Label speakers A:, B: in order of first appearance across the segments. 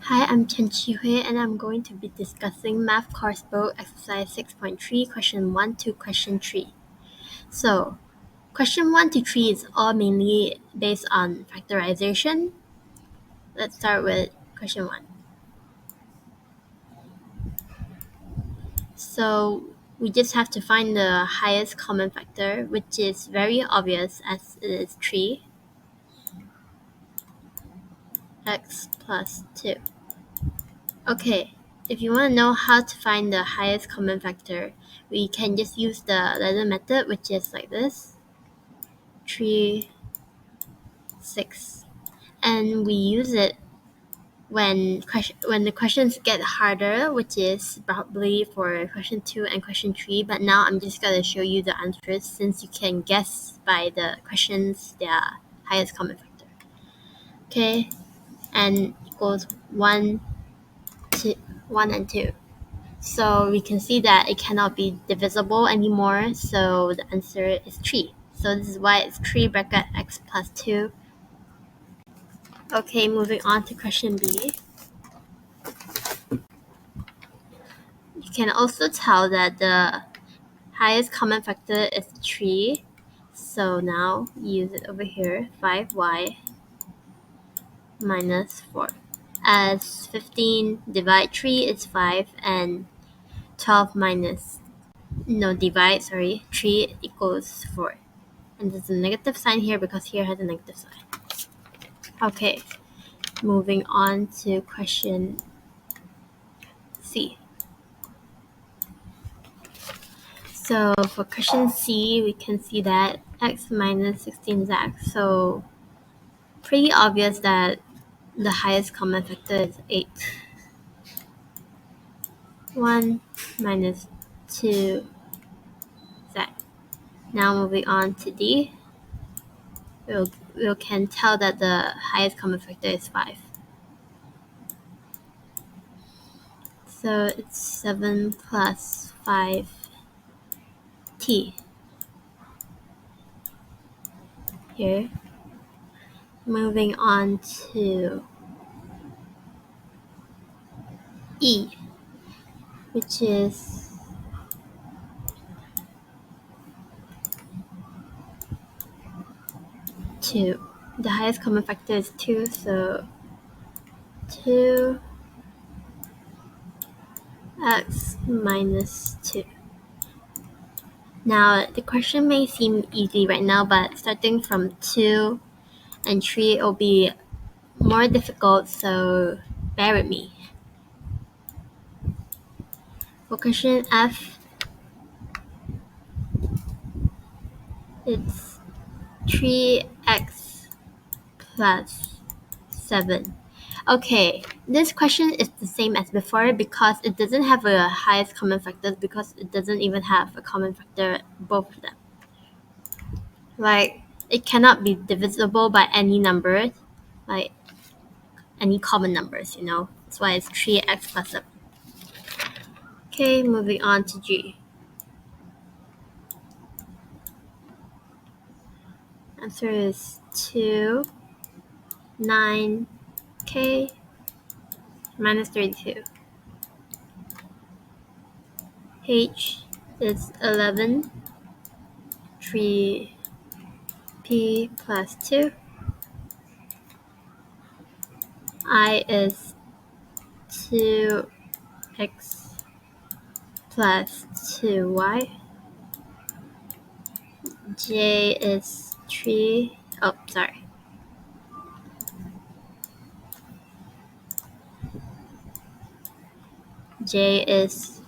A: Hi, I'm Chan Qi Hui, and I'm going to be discussing Math Coursebook Exercise 6.3, Question 1 to Question 3. So, Question 1 to 3 is all mainly based on factorization. Let's start with Question 1. So, we just have to find the highest common factor, which is very obvious as it is 3, x plus 2. Okay, if you want to know how to find the highest common factor, we can just use the ladder method, which is like this. 3, 6. And we use it when the questions get harder, which is probably for question 2 and question 3. But now I'm just going to show you the answers since you can guess by the questions their highest common factor. Okay, and equals 1 and 2. So we can see that it cannot be divisible anymore, so the answer is 3. So this is why it's 3 bracket x plus 2. Okay, moving on to question B. You can also tell that the highest common factor is 3. So now use it over here, 5y minus 4. As 15 divide 3 is 5, and 12 divide 3 equals 4. And there's a negative sign here because here has a negative sign. Okay, moving on to question C. So for question C, we can see that x minus 16 is x. So pretty obvious that the highest common factor is 8. 1 minus 2 z. Now moving on to D, we can tell that the highest common factor is 5. So it's 7 plus 5t here. Moving on to E, which is 2. The highest common factor is 2, so 2 x minus 2. Now, the question may seem easy right now, but starting from 2 and 3, it will be more difficult, so bear with me. For question F, it's 3x plus 7. Okay, this question is the same as before because it doesn't have a highest common factor because it doesn't even have a common factor, both of them. Like, it cannot be divisible by any number, like any common numbers, That's why it's 3x plus 7. Okay, moving on to G. Answer is 2, 9k minus 32. H is 11, 3p plus 2. I is 2x plus 2y. J is 3. Oh, sorry. J is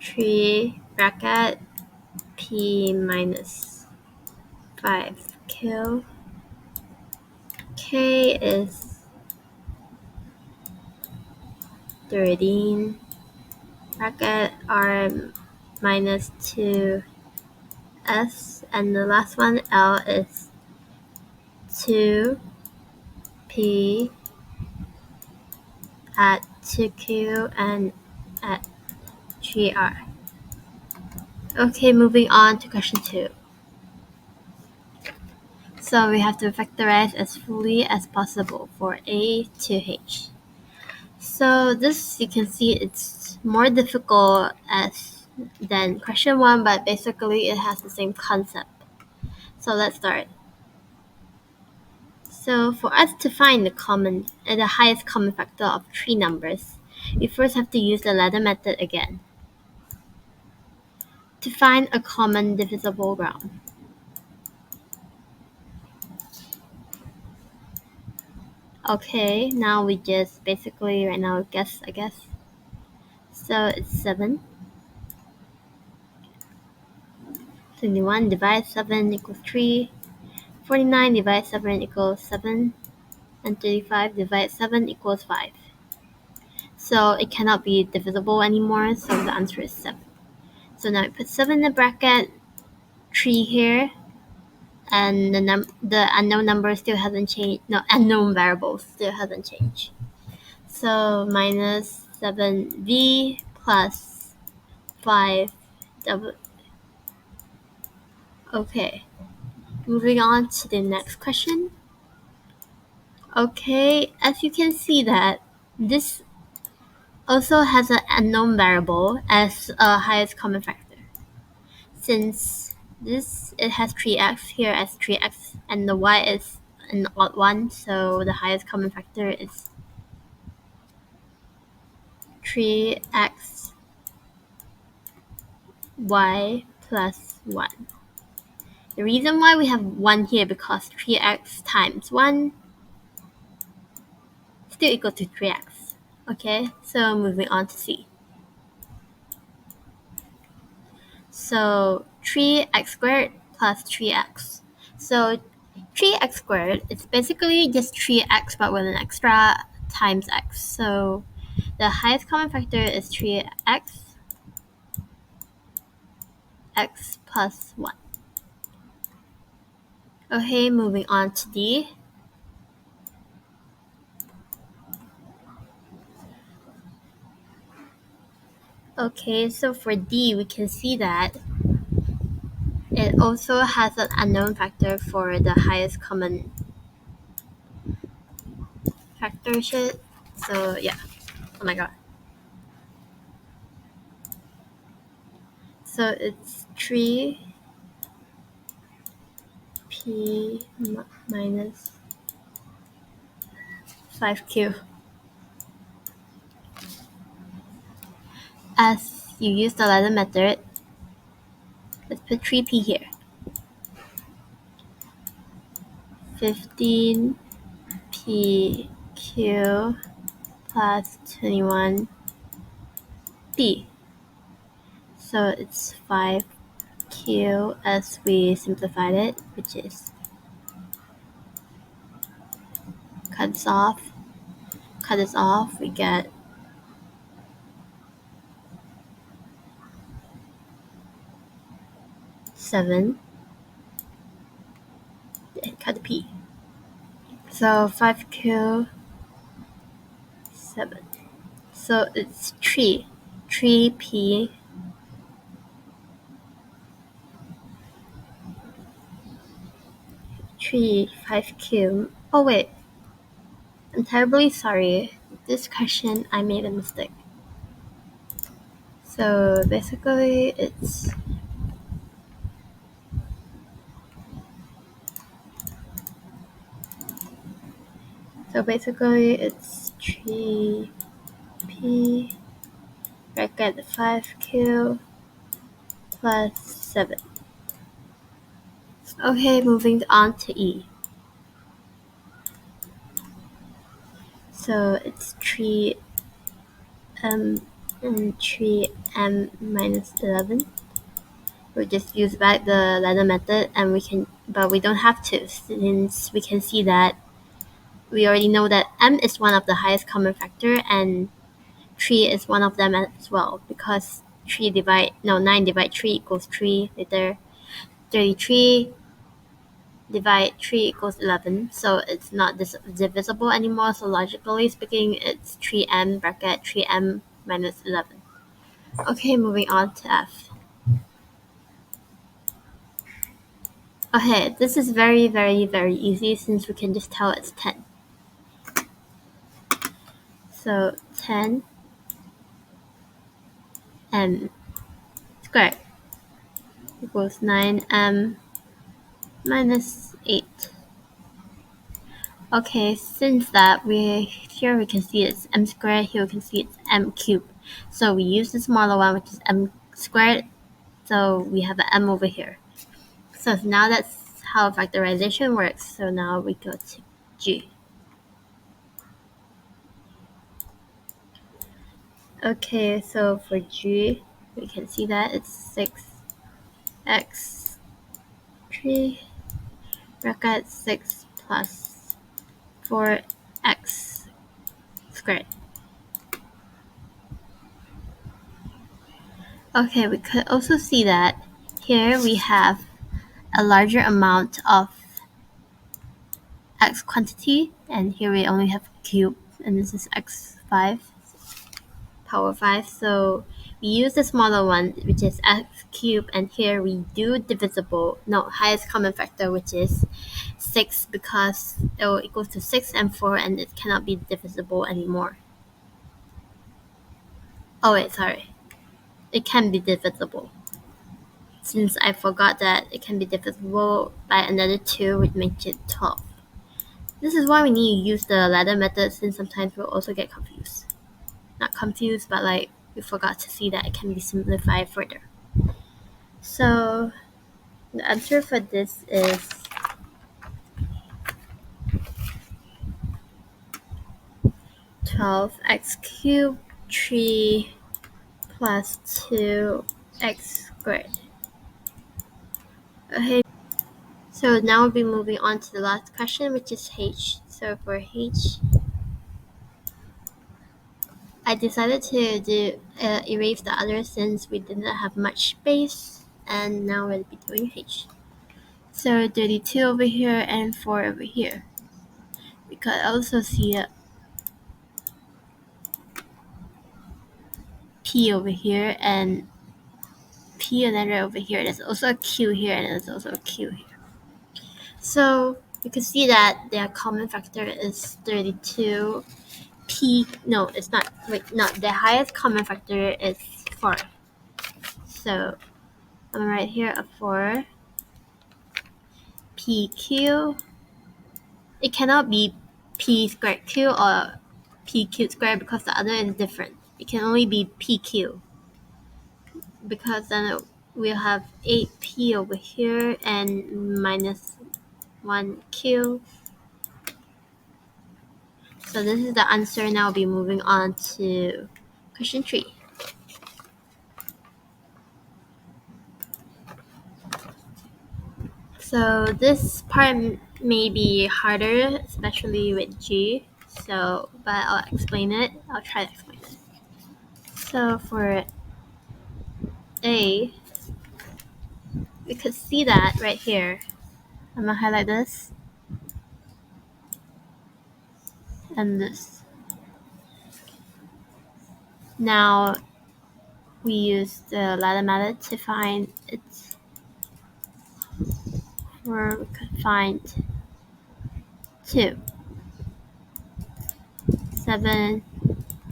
A: 3 bracket p minus 5q. K is 13 bracket r minus 2s, and the last one, L, is 2p at 2q and at 3r. Okay, moving on to question 2. So we have to factorize as fully as possible for a to h. So this, you can see it's more difficult than question 1, but basically it has the same concept. So let's start. So for us to find the highest common factor of 3 numbers, we first have to use the ladder method again to find a common divisible ground. Okay, now we just basically right now guess, I guess. So it's 7. 21 divided 7 equals 3. 49 divided 7 equals 7. And 35 divided 7 equals 5. So it cannot be divisible anymore, so the answer is 7. So now we put 7 in the bracket, 3 here, and the unknown number still hasn't changed. No, unknown variable still hasn't changed. So minus 7v plus 5w. Okay, moving on to the next question. Okay, as you can see that this also has an unknown variable as a highest common factor. Since it has 3x here as 3x, and the y is an odd one, so the highest common factor is 3x y plus 1. The reason why we have 1 here because 3x times 1 still equal to 3x. Okay, so moving on to C. So 3x squared plus 3x. So 3x squared is basically just 3x but with an extra times x. So the highest common factor is 3x x plus 1. Okay, moving on to D. Okay, so for D, we can see that it also has an unknown factor for the highest common factor shit. So yeah, oh my god. So it's 3p minus 5q. As you use the ladder method, let's put 3p here. 15pq plus 21p. So it's 5q as we simplified it, which is cut this off, we get 7, and cut the p. So 5q 7. So it's 3p 5q. Oh wait, I'm terribly sorry. This question I made a mistake. So basically it's it's 3p bracket 5q plus 7. Okay, moving on to E. So it's 3m and 3m minus 11. We'll just use back the ladder method, and but we don't have to, since we can see that we already know that m is one of the highest common factor and 3 is one of them as well, because 9 divide 3 equals 3 later. 33 divide 3 equals 11, so it's not divisible anymore, so logically speaking it's 3m bracket 3m minus 11. Okay, moving on to F. Okay, this is very, very, very easy since we can just tell it's 10. So 10 m squared equals 9m minus 8. Okay, since that here we can see it's m squared, here we can see it's m cubed. So we use the smaller one, which is m squared, so we have an m over here. So now that's how factorization works. So now we go to G. Okay, so for G, we can see that it's 6x 3 bracket 6 plus 4x squared. Okay, we could also see that here we have a larger amount of x quantity, and here we only have cube, and this is x5 power 5. So we use the smaller one, which is x cubed, and here we do highest common factor, which is 6, because it equals to 6 and 4, and it cannot be divisible anymore. Oh wait, sorry. It can be divisible. Since I forgot that it can be divisible by another 2, which makes it 12. This is why we need to use the ladder method, since sometimes we'll also get confused. Not confused, but like we forgot to see that it can be simplified further. So the answer for this is 12x cubed 3 plus 2x squared. Okay, so now we'll be moving on to the last question, which is H. So for H, I decided to erase the others since we didn't have much space, and now we'll be doing H. So 32 over here and 4 over here. We could also see a P over here and P another over here. There's also a Q here, and there's also a Q here. So you can see that their common factor is 32. No, it's not. Wait, no, the highest common factor is 4. So I'm gonna write here a 4. PQ. It cannot be P squared Q or PQ squared because the other is different. It can only be PQ, because then we'll have 8P over here and minus 1Q. So this is the answer. Now we'll be moving on to question 3. So this part may be harder, especially with G. But I'll explain it. I'll try to explain it. So for A, we could see that right here. I'm gonna highlight this and this. Now we use the ladder method to find it, where we could find 2, 7,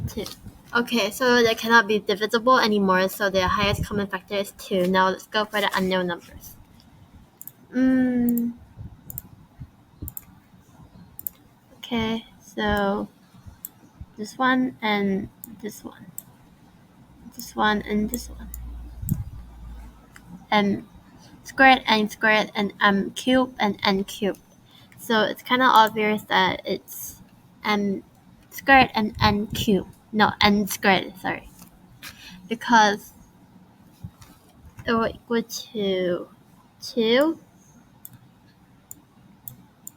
A: 2. Okay, so they cannot be divisible anymore, so their highest common factor is 2. Now let's go for the unknown numbers. Okay, so this one and this one. This one and this one. M squared, n squared, and m cubed, and n cubed. So it's kind of obvious that it's m squared and n cubed. No, n squared, sorry. Because it will equal to 2,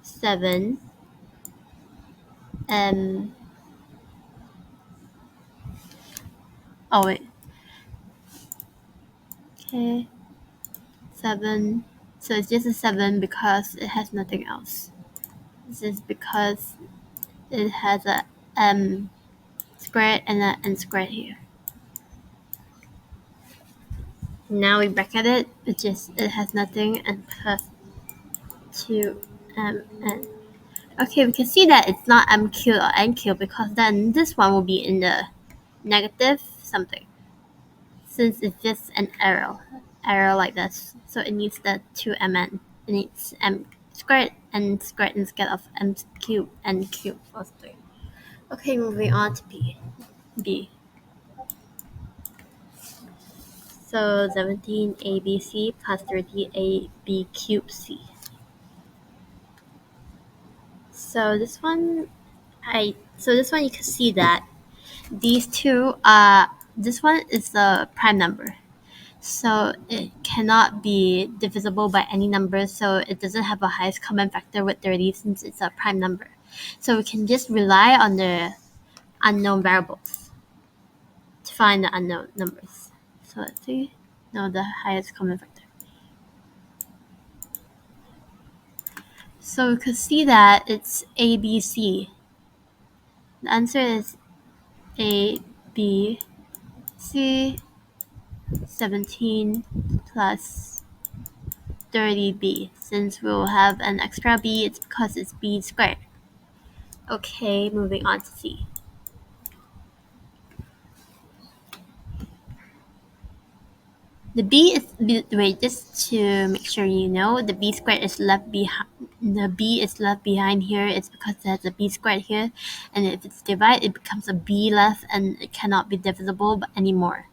A: 7, oh wait. Okay. 7. So it's just a 7 because it has nothing else. This is because it has a m squared and an n squared here. Now we bracket it, it has nothing, and plus 2mn. Okay, we can see that it's not m cubed or n cubed because then this one will be in the negative something. Since it's just an arrow like this, so it needs the 2mn. It needs m squared instead of m cubed n cubed or something. Okay, moving on to B. So 17 ABC plus 30 AB cubed C. So this one you can see that these two are, this one is a prime number. So it cannot be divisible by any number, so it doesn't have a highest common factor with 30 since it's a prime number. So we can just rely on the unknown variables to find the unknown numbers. So let's see. No, the highest common factor. So we could see that it's ABC. The answer is A, B, C, 17 plus 30b. Since we'll have an extra b, it's because it's b squared. Okay, moving on to C. The b is, wait, just to make sure you know, the b squared is left behind. The b is left behind here. It's because it has a b squared here, and if it's divided, it becomes a b left, and it cannot be divisible anymore,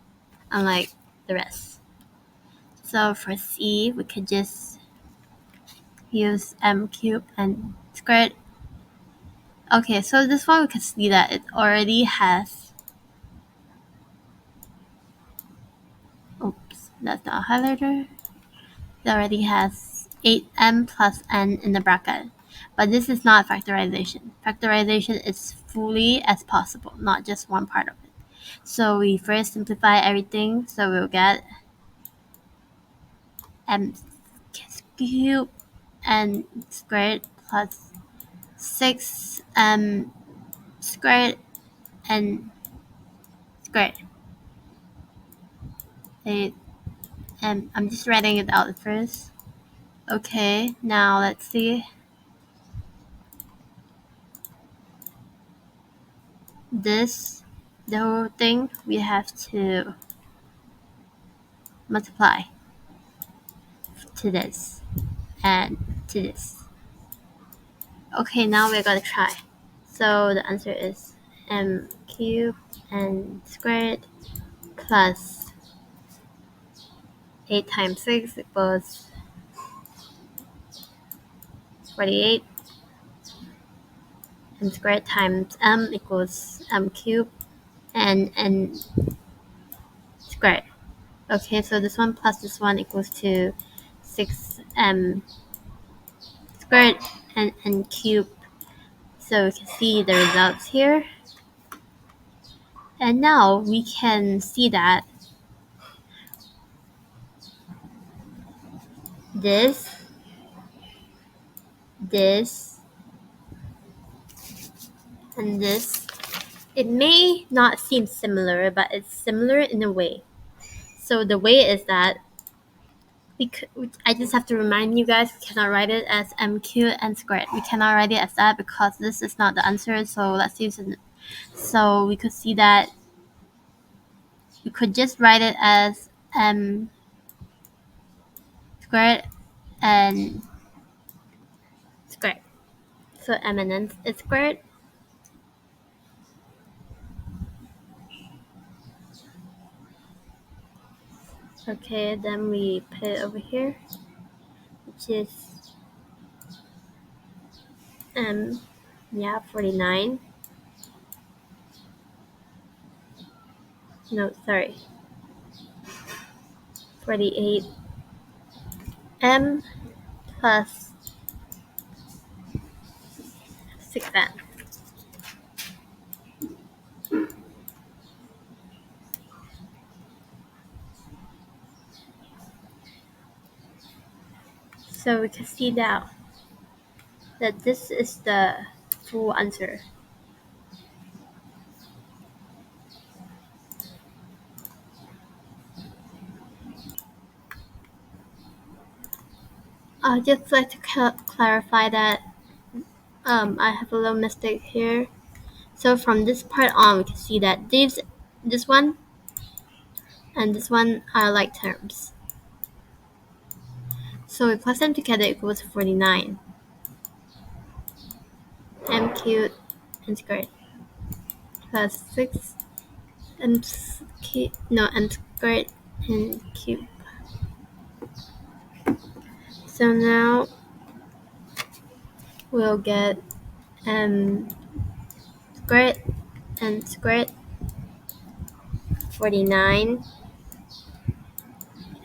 A: unlike the rest. So for C, we could just use m cubed and squared. Okay, so this one we can see that it already has, oops, that's not a highlighter. It already has 8m plus n in the bracket. But this is not factorization. Factorization is fully as possible, not just one part of it. So we first simplify everything, so we'll get m cubed n squared plus 6m squared n squared. I'm just writing it out first. Okay, now let's see. This, the whole thing, we have to multiply to this and to this. Okay, now we're gonna try. So the answer is m cubed n squared plus 8 times 6 equals 48. M squared times m equals m cubed and n squared. Okay, so this one plus this one equals to 6m squared and n cubed. So we can see the results here. And now we can see that this, and this, it may not seem similar, but it's similar in a way. So the way is that I just have to remind you guys, we cannot write it as m cubed n squared. We cannot write it as that because this is not the answer, so let's use it. So we could see that we could just write it as m squared and squared. So m and n is squared. Okay, then we put it over here, which is 49. No, sorry. 48 m plus 6n. So we can see now that this is the full answer. I'd just like to clarify that I have a little mistake here. So from this part on, we can see that this one and this one are like terms. So we plus them together equals 49. M cubed n squared plus 6 m squared n cubed. So now we'll get m squared n squared 49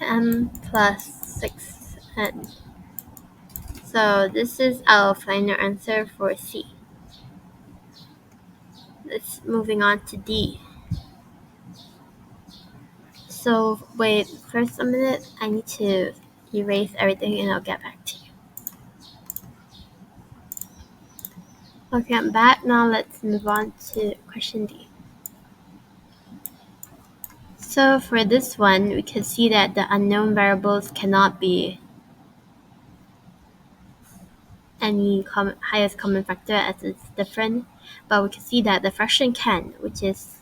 A: m plus 6n. So this is our final answer for C. Let's moving on to D. So wait, first a minute. I need to erase everything and I'll get back to you. Okay, I'm back. Now let's move on to question D. So for this one, we can see that the unknown variables cannot be any highest common factor as it's different, but we can see that the fraction can, which is,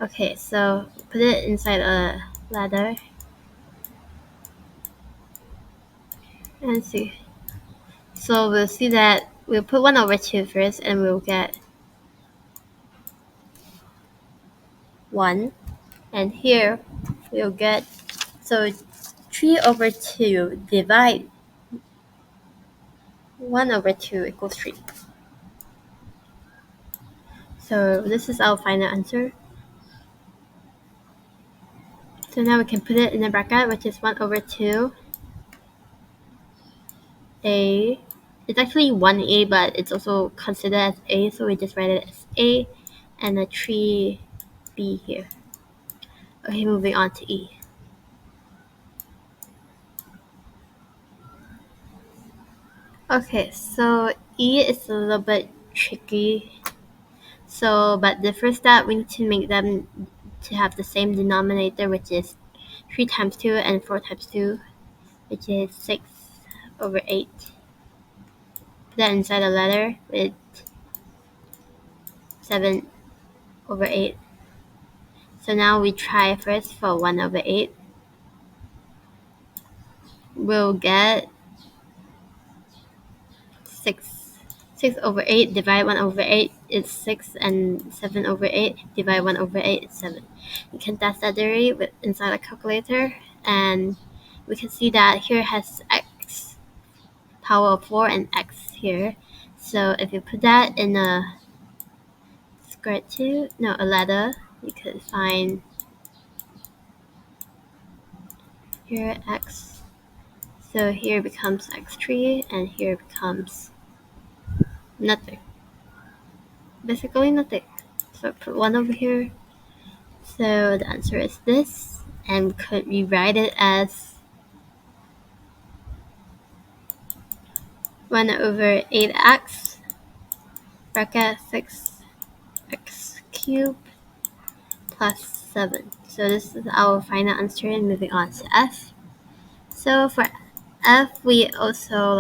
A: okay, so put it inside a ladder and see. So we'll see that we'll put 1 over 2 first and we'll get 1. And here we'll get, so 3 over 2 divide 1 over 2 equals 3. So this is our final answer. So now we can put it in a bracket, which is 1 over 2 a. It's actually 1a, but it's also considered as a, so we just write it as a, and a 3b here. Okay, moving on to E. Okay, so E is a little bit tricky. So, but the first step, we need to make them to have the same denominator, which is 3 times 2 and 4 times 2, which is 6 over 8. Put that inside a letter with 7 over 8. So now we try first for 1 over 8. We'll get 6. 6 over 8 divide 1 over 8 is 6, and 7 over 8 divide 1 over 8 is 7. You can test that theory inside a calculator, and we can see that here has x power of 4 and x here. So if you put that in a a ladder, you could find here x. So here becomes x3 and here becomes nothing. Basically nothing. So put 1 over here. So the answer is this, and we could rewrite it as 1 over 8x bracket 6x cubed plus 7. So this is our final answer, and moving on to F. So for F, we also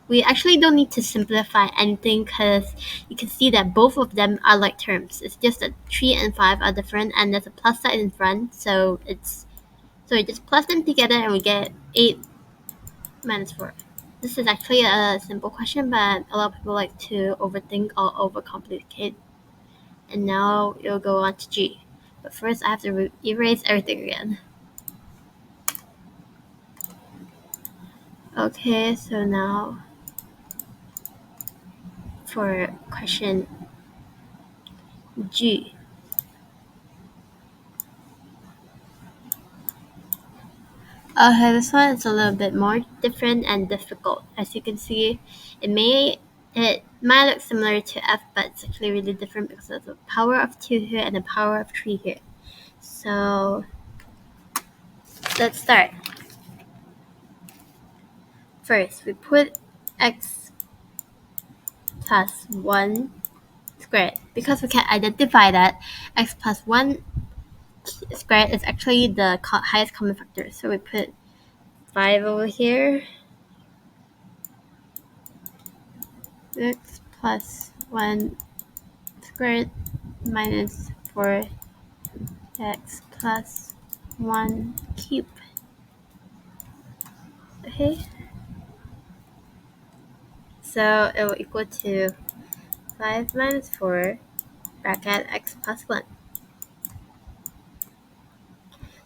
A: we actually don't need to simplify anything because you can see that both of them are like terms. It's just that 3 and 5 are different, and there's a plus sign in front, so we just plus them together and we get 8 minus 4. This is actually a simple question, but a lot of people like to overthink or overcomplicate. And now you'll go on to G. But first I have to erase everything again. Okay, so now for question G. Okay, this one is a little bit more different and difficult. As you can see, it might look similar to F, but it's actually really different because of the power of 2 here and the power of 3 here. So let's start. First, we put x plus 1 squared. Because we can identify that x plus 1 squared is actually the highest common factor. So we put 5 over here x plus 1 squared minus 4x plus 1 cubed. Okay, so it will equal to 5 minus 4 bracket x plus 1.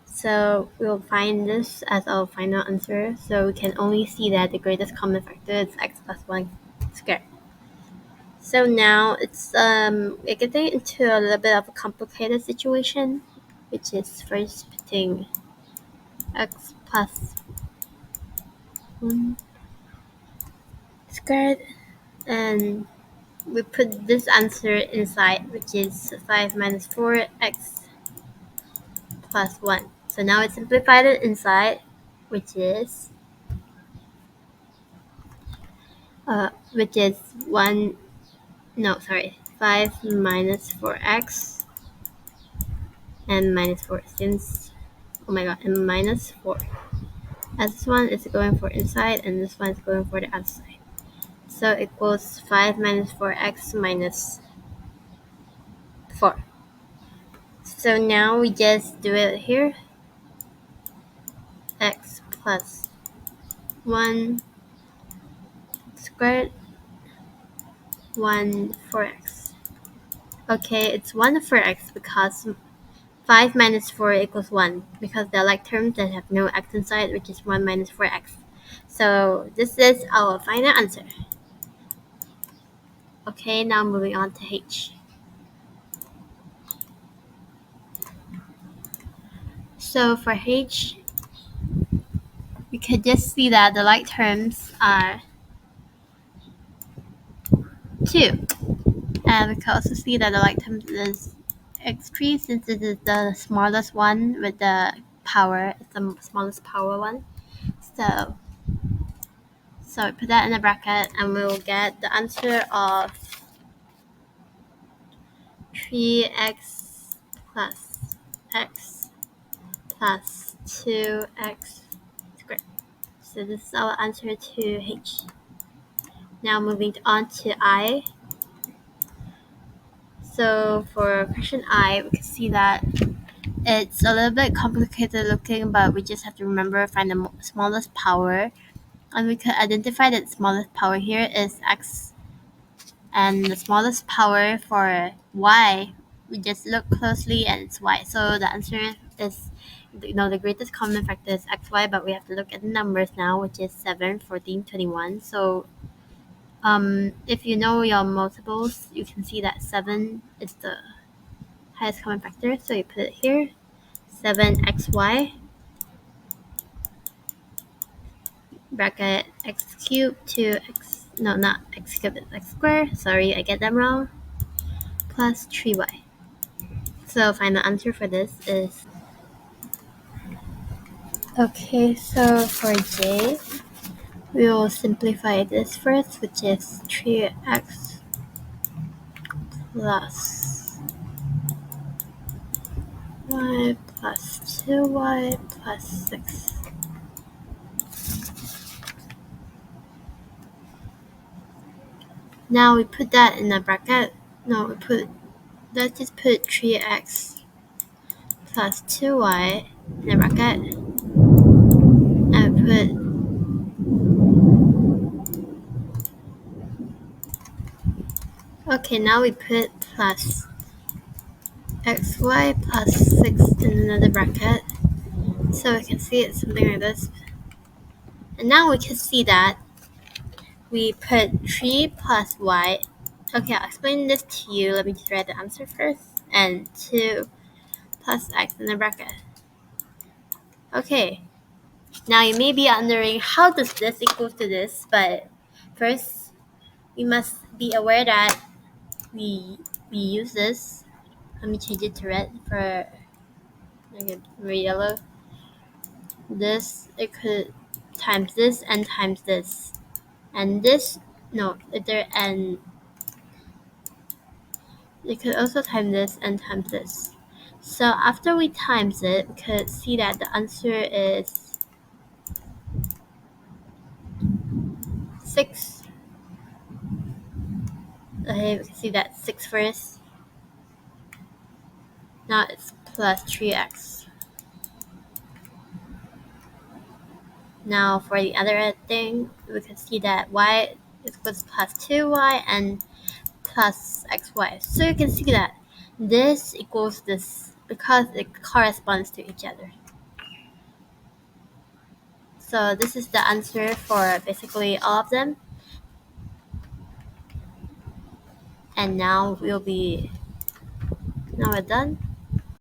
A: So we'll find this as our final answer. So we can only see that the greatest common factor is x plus 1 squared. So now we're getting into a little bit of a complicated situation, which is first putting x plus 1 squared, and we put this answer inside, which is 5 minus 4x plus 1. So now it's simplified it inside, which is 5 minus 4x and minus 4 since, oh my god, and minus 4. As this one is going for inside and this one is going for the outside. So equals 5 minus 4x minus 4. So now we just do it here. X plus 1 squared 1 4x. Okay, it's 1 4x because 5 minus 4 equals 1 because they're like terms that have no x inside, which is 1 minus 4x. So this is our final answer. Okay, now moving on to H. So for H, we could just see that the like terms are 2. And we can also see that the like terms is x3 since it is the smallest one with the power. It's the smallest power one. So we put that in a bracket and we'll get the answer of 3x plus x plus 2x squared. So this is our answer to H. Now moving on to I. So for question I, we can see that it's a little bit complicated looking, but we just have to remember find the smallest power. And we can identify that the smallest power here is x. And the smallest power for y, we just look closely and it's y. So the answer is, the greatest common factor is xy, but we have to look at the numbers now, which is 7, 14, 21. So if you know your multiples, you can see that 7 is the highest common factor. So you put it here, 7xy bracket x cubed to x, no, not x cubed, it's x squared. Sorry, I get them wrong. Plus 3y. So final answer for this is, okay, so for J, we will simplify this first, which is 3x plus y plus 2y plus 6. Now we put that in a bracket. No, let's just put 3x plus 2y in a bracket. And now we put plus xy plus 6 in another bracket. So we can see it's something like this. And now we can see that we put 3 plus y. Okay, I'll explain this to you. Let me just write the answer first. And 2 plus x in the bracket. Okay, now you may be wondering how does this equal to this, but first we must be aware that we use this. Let me change it to red for yellow. This, it could times this and times this. And this, no, and it could also times this and times this. So after we times it, we could see that the answer is 6 Okay, we can see that 6 first. Now it's plus 3x. Now for the other thing, we can see that y is equals plus 2y and plus xy. So you can see that this equals this because it corresponds to each other. So this is the answer for basically all of them. And now we're done.